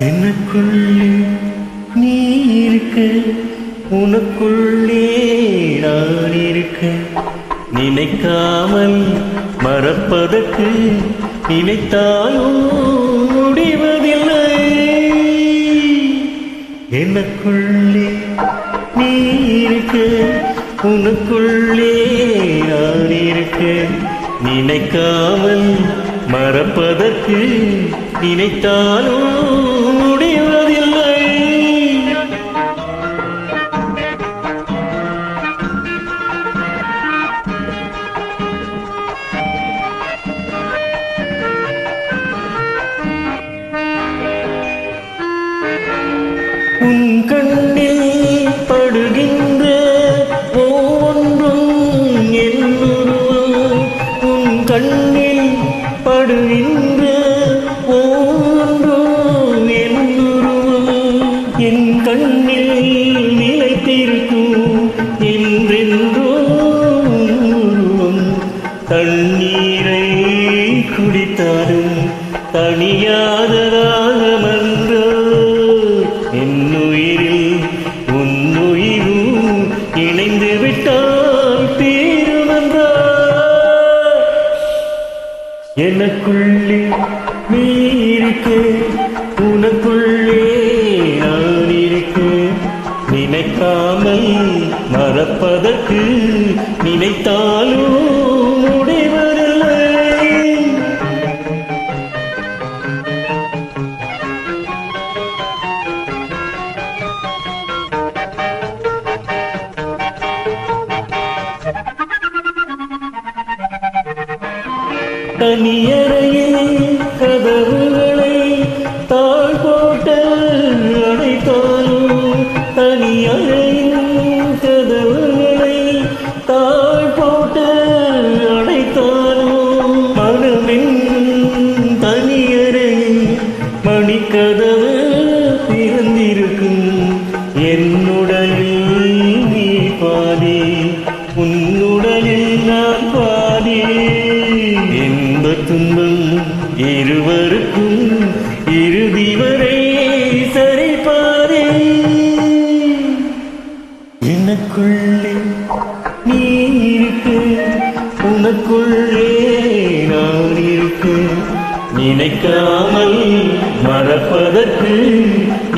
எனக்குள்ளே நீ இருக்க, உனக்குள்ளே நான் இருக்க, நினைக்காமல் மறப்பதற்கு நினைத்தாலும் முடிவதில்லை. எனக்குள்ளே நீ இருக்க, உனக்குள்ளே நான் இருக்க, நினைக்காமல் மறப்பதற்கு நினைத்தாலும் முடிவதில்லை. உன் கண்ணில் படுகின்ற ஒவ்வொன்றும் என் உருவம், உன் கண்ணில் படுகின்ற ஒவ்வொன்றும் என் உருவம், என் கண்ணில் நிலைத்திருக்கும் என்றென்றோ உருவம். தண்ணீரை குடித்தாலும் தனியாததாக மன்றோ, என்னுயிரில் உன்னுயிரும் இணைந்து விட்டால் தீருமன்றா. எனக்குள்ளே நீ இருக்க, உனக்குள்ளே நான் இருக்க, நினைக்காமல் மறப்பதற்கு நினைத்தாலும் முடிவதில்லை. தனியறையில் கதவுகளை தாழ் போட்டு அடைத்தாலும், தனியறையில் கதவுகளை தாழ் போட்டு அடைத்தாலும், மனமின் தனியறையில் மணிக்கதவு திறந்திருக்கும். என்னுடலில் நீ பாதி, உன்னுடலில் நான் பாதி. துன்பம் இருவருக்கும் இறுதி வரை சரிபாரே. எனக்குள்ளே நீ இருக்க, உனக்குள்ளே நான் இருக்க, நினைக்காமல் மறப்பதற்கு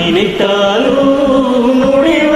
நினைத்தாலும் முடிவ